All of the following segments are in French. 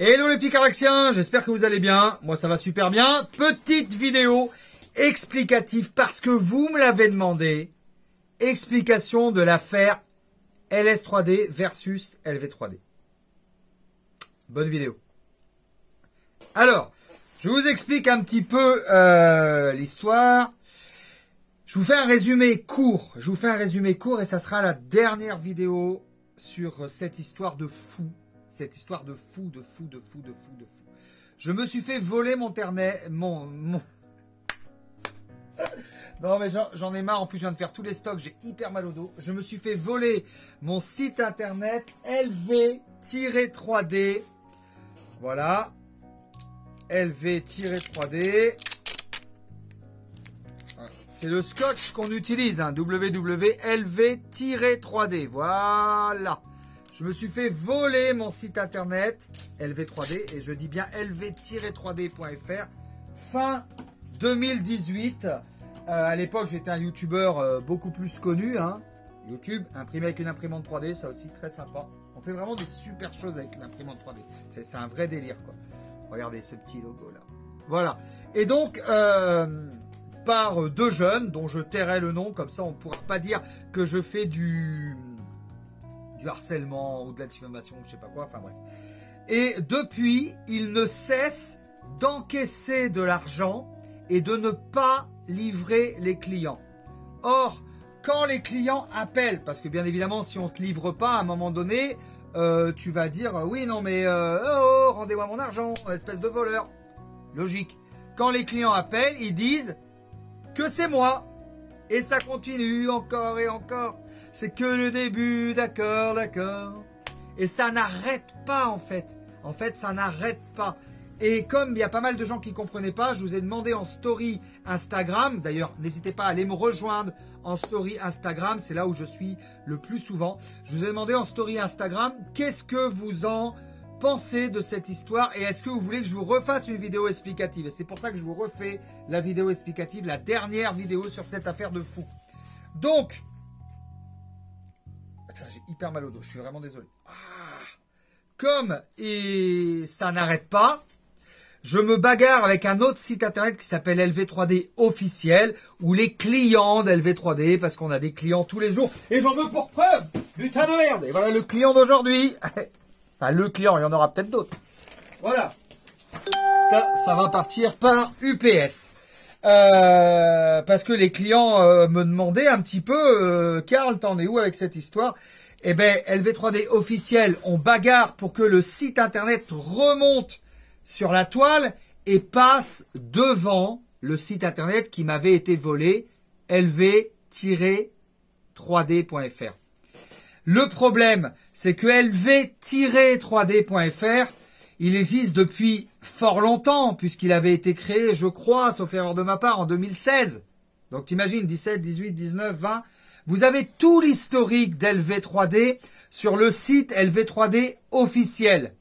Hello les petits Caraxiens, j'espère que vous allez bien. Moi ça va super bien. Petite vidéo explicative parce que vous me l'avez demandé. Explication de l'affaire LS3D versus LV3D. Bonne vidéo. Alors, je vous explique un petit peu l'histoire. Je vous fais un résumé court. Et ça sera la dernière vidéo sur cette histoire de fou. Cette histoire de fou. Je me suis fait voler mon internet, Non mais j'en ai marre, en plus je viens de faire tous les stocks, j'ai hyper mal au dos. Je me suis fait voler mon site internet LV-3D. Voilà. LV-3D. C'est le scotch qu'on utilise, hein, www.lv-3D. Voilà. Je me suis fait voler mon site internet LV3D et je dis bien lv-3d.fr fin 2018. À l'époque, j'étais un youtubeur beaucoup plus connu. Hein. YouTube, imprimé avec une imprimante 3D, ça aussi très sympa. On fait vraiment des super choses avec une imprimante 3D. C'est un vrai délire, quoi. Regardez ce petit logo là. Voilà. Et donc, par deux jeunes dont je tairai le nom, comme ça on ne pourra pas dire que je fais du harcèlement ou de la diffamation, je sais pas quoi, enfin bref. Et depuis, ils ne cessent d'encaisser de l'argent et de ne pas livrer les clients. Or, quand les clients appellent, parce que bien évidemment, si on ne te livre pas, à un moment donné, tu vas dire, oui, non, mais rendez-moi mon argent, espèce de voleur. Logique. Quand les clients appellent, ils disent que c'est moi. Et ça continue encore et encore. C'est que le début, d'accord. Et ça n'arrête pas, en fait. En fait, ça n'arrête pas. Et comme il y a pas mal de gens qui ne comprenaient pas, je vous ai demandé en story Instagram. D'ailleurs, n'hésitez pas à aller me rejoindre en story Instagram. C'est là où je suis le plus souvent. Je vous ai demandé en story Instagram, qu'est-ce que vous en pensez de cette histoire? Et est-ce que vous voulez que je vous refasse une vidéo explicative? Et c'est pour ça que je vous refais la vidéo explicative, la dernière vidéo sur cette affaire de fou. Donc, j'ai hyper mal au dos, je suis vraiment désolé. Comme et ça n'arrête pas, je me bagarre avec un autre site internet qui s'appelle LV3D officiel, où les clients d'LV3D, parce qu'on a des clients tous les jours, et j'en veux pour preuve, putain de merde. Et voilà le client d'aujourd'hui. Enfin, le client, il y en aura peut-être d'autres. Voilà. Ça va partir par UPS. Parce que les clients me demandaient un petit peu, Karl, t'en es où avec cette histoire? Eh ben, LV3D officiel, on bagarre pour que le site internet remonte sur la toile et passe devant le site internet qui m'avait été volé, lv-3d.fr. Le problème, c'est que lv-3d.fr, il existe depuis fort longtemps, puisqu'il avait été créé, je crois, sauf erreur de ma part, en 2016. Donc t'imagines, 17, 18, 19, 20. Vous avez tout l'historique d'LV3D sur le site LV3D officiel.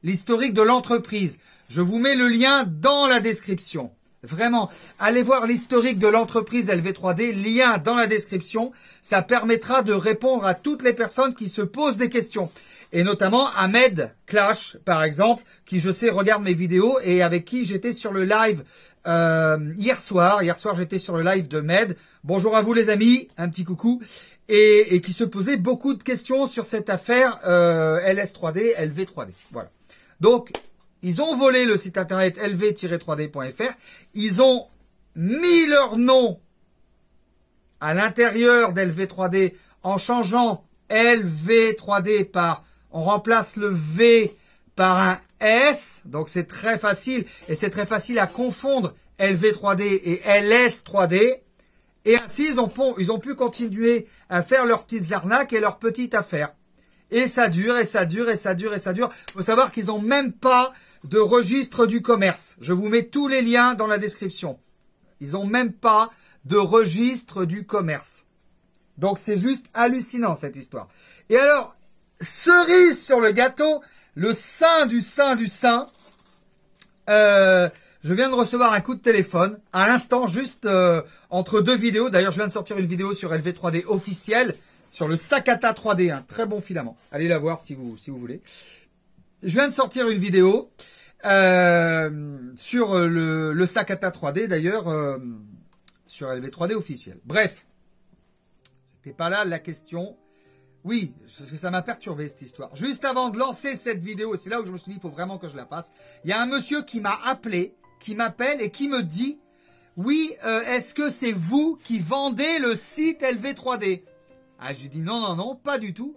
L'historique de l'entreprise. Je vous mets le lien dans la description. Vraiment, allez voir l'historique de l'entreprise LV3D, lien dans la description. Ça permettra de répondre à toutes les personnes qui se posent des questions. Et notamment Ahmed Clash, par exemple, qui je sais regarde mes vidéos et avec qui j'étais sur le live hier soir. Hier soir, j'étais sur le live de Med. Bonjour à vous les amis, un petit coucou. Et qui se posait beaucoup de questions sur cette affaire LS3D, LV3D. Voilà. Donc, ils ont volé le site internet lv-3d.fr. Ils ont mis leur nom à l'intérieur d'LV3D en changeant LV3D par... On remplace le V par un S. Donc, c'est très facile. Et c'est très facile à confondre LV3D et LS3D. Et ainsi, ils ont pu continuer à faire leurs petites arnaques et leurs petites affaires. Et ça dure. Faut savoir qu'ils n'ont même pas de registre du commerce. Je vous mets tous les liens dans la description. Ils n'ont même pas de registre du commerce. Donc c'est juste hallucinant cette histoire. Et alors, cerise sur le gâteau, le saint du saint du saint. Je viens de recevoir un coup de téléphone à l'instant, juste entre deux vidéos. D'ailleurs, je viens de sortir une vidéo sur LV3D officiel, sur le Sakata 3D, un très bon filament. Allez la voir si vous voulez. je viens de sortir une vidéo sur le Sakata 3D d'ailleurs, sur LV3D officiel. Bref, c'était pas là la question. Oui, parce que ça m'a perturbé cette histoire. Juste avant de lancer cette vidéo, c'est là où je me suis dit, il faut vraiment que je la fasse. Il y a un monsieur qui m'a appelé, qui m'appelle et qui me dit, oui, est-ce que c'est vous qui vendez le site LV3D? Ah, je lui dis non, non, non, pas du tout.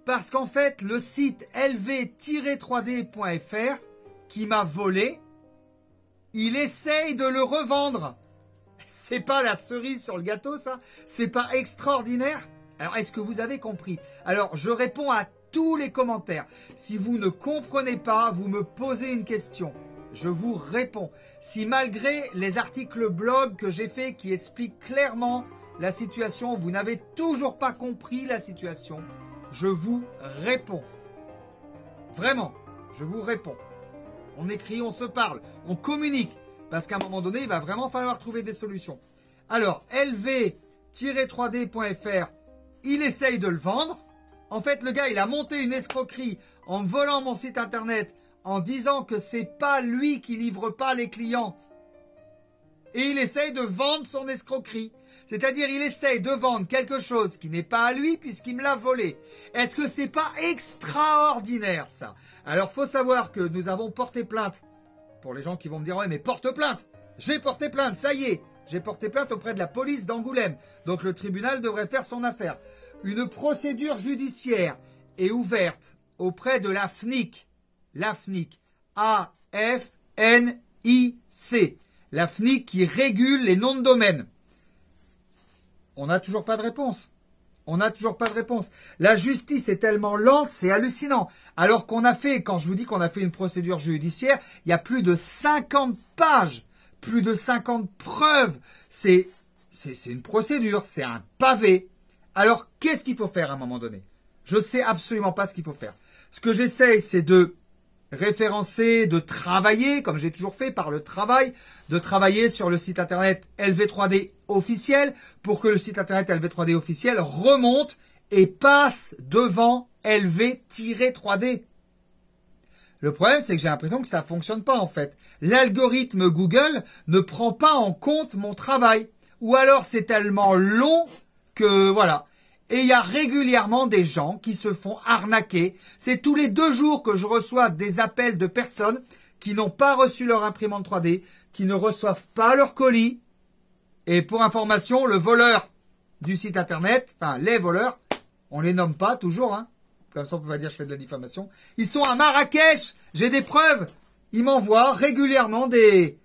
Parce qu'en fait, le site lv-3d.fr qui m'a volé, il essaye de le revendre. C'est pas la cerise sur le gâteau, ça? C'est pas extraordinaire? Alors, est-ce que vous avez compris? Alors, je réponds à tous les commentaires. Si vous ne comprenez pas, vous me posez une question. Je vous réponds. Si malgré les articles blog que j'ai faits qui expliquent clairement la situation, vous n'avez toujours pas compris la situation, je vous réponds. Vraiment, je vous réponds. On écrit, on se parle, on communique. Parce qu'à un moment donné, il va vraiment falloir trouver des solutions. Alors, lv-3d.fr, il essaye de le vendre. En fait, le gars, il a monté une escroquerie en me volant mon site internet, en disant que c'est pas lui qui livre pas les clients. Et il essaye de vendre son escroquerie. C'est-à-dire, il essaye de vendre quelque chose qui n'est pas à lui puisqu'il me l'a volé. Est-ce que c'est pas extraordinaire, ça? Alors, faut savoir que nous avons porté plainte. Pour les gens qui vont me dire, ouais, mais porte plainte. J'ai porté plainte, ça y est. J'ai porté plainte auprès de la police d'Angoulême. Donc, le tribunal devrait faire son affaire. Une procédure judiciaire est ouverte auprès de la FNIC. La FNIC. A-F-N-I-C. La FNIC qui régule les noms de domaine. On n'a toujours pas de réponse. On n'a toujours pas de réponse. La justice est tellement lente, c'est hallucinant. Alors qu'on a fait, quand je vous dis qu'on a fait une procédure judiciaire, il y a plus de 50 pages, plus de 50 preuves. C'est une procédure, c'est un pavé. Alors, qu'est-ce qu'il faut faire à un moment donné? Je sais absolument pas ce qu'il faut faire. Ce que j'essaye, c'est de référencer, de travailler, comme j'ai toujours fait par le travail, de travailler sur le site internet LV3D officiel pour que le site internet LV3D officiel remonte et passe devant LV-3D. Le problème, c'est que j'ai l'impression que ça fonctionne pas en fait. L'algorithme Google ne prend pas en compte mon travail. Ou alors c'est tellement long que voilà. Et il y a régulièrement des gens qui se font arnaquer. C'est tous les 2 jours que je reçois des appels de personnes qui n'ont pas reçu leur imprimante 3D, qui ne reçoivent pas leur colis. Et pour information, le voleur du site internet, enfin les voleurs, on les nomme pas toujours, hein. Comme ça on peut pas dire que je fais de la diffamation. Ils sont à Marrakech. J'ai des preuves. Ils m'envoient régulièrement des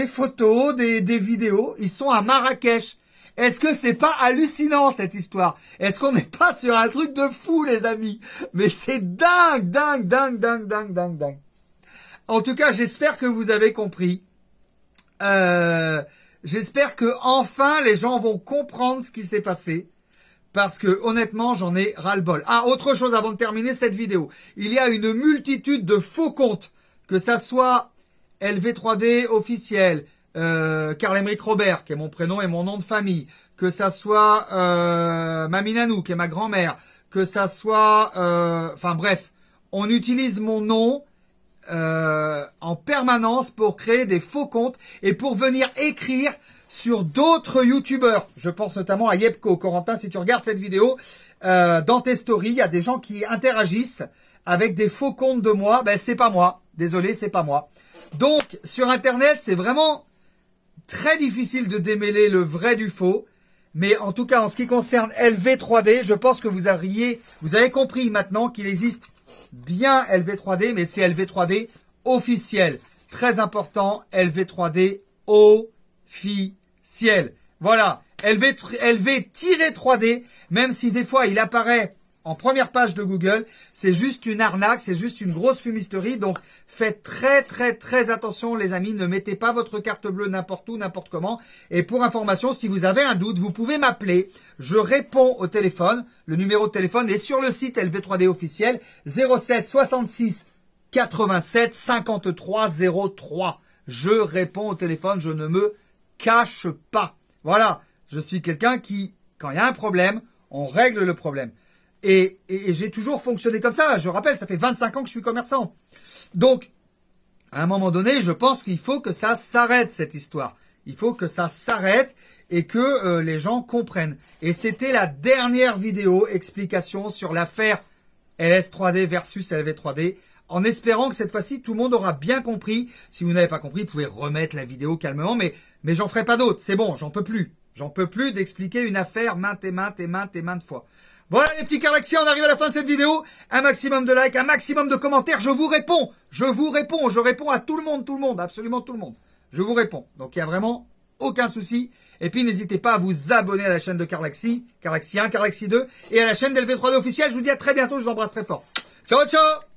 photos, des vidéos. Ils sont à Marrakech. Est-ce que c'est pas hallucinant cette histoire? Est-ce qu'on n'est pas sur un truc de fou, les amis? Mais c'est dingue, dingue, dingue, dingue, dingue, dingue, dingue. En tout cas, j'espère que vous avez compris. J'espère que enfin les gens vont comprendre ce qui s'est passé. Parce que honnêtement, j'en ai ras-le-bol. Ah, autre chose avant de terminer cette vidéo. Il y a une multitude de faux comptes. Que ça soit LV3D officiel, Karl-Emerick Robert, qui est mon prénom et mon nom de famille, que ça soit Mamie Nanou, qui est ma grand-mère, que ça soit... Enfin bref, on utilise mon nom en permanence pour créer des faux comptes et pour venir écrire sur d'autres youtubeurs. Je pense notamment à Yepko. Corentin, si tu regardes cette vidéo, dans tes stories, il y a des gens qui interagissent avec des faux comptes de moi. Ben, c'est pas moi. Désolé, c'est pas moi. Donc, sur Internet, c'est vraiment très difficile de démêler le vrai du faux. Mais en tout cas, en ce qui concerne LV3D, je pense que vous avez compris maintenant qu'il existe bien LV3D, mais c'est LV3D officiel. Très important, LV3D officiel. Voilà, LV-3D, même si des fois il apparaît en première page de Google, c'est juste une arnaque, c'est juste une grosse fumisterie. Donc faites très très très attention les amis, ne mettez pas votre carte bleue n'importe où, n'importe comment. Et pour information, si vous avez un doute, vous pouvez m'appeler. Je réponds au téléphone. Le numéro de téléphone est sur le site LV3D officiel 07 66 87 53 03. Je réponds au téléphone, je ne me cache pas. Voilà, je suis quelqu'un qui, quand il y a un problème, on règle le problème. Et j'ai toujours fonctionné comme ça. Je rappelle, ça fait 25 ans que je suis commerçant. Donc, à un moment donné, je pense qu'il faut que ça s'arrête, cette histoire. Il faut que ça s'arrête et que les gens comprennent. Et c'était la dernière vidéo explication sur l'affaire LS3D versus LV3D, en espérant que cette fois-ci, tout le monde aura bien compris. Si vous n'avez pas compris, vous pouvez remettre la vidéo calmement, mais j'en ferai pas d'autres. C'est bon, j'en peux plus. J'en peux plus d'expliquer une affaire maintes fois. Voilà les petits Carlaxi, on arrive à la fin de cette vidéo. Un maximum de likes, un maximum de commentaires. Je vous réponds. Je réponds à tout le monde, absolument tout le monde. Je vous réponds. Donc il y a vraiment aucun souci. Et puis n'hésitez pas à vous abonner à la chaîne de Carlaxi, Carlaxi 1, Carlaxi 2 et à la chaîne d'LV3D officielle. Je vous dis à très bientôt, je vous embrasse très fort. Ciao, ciao!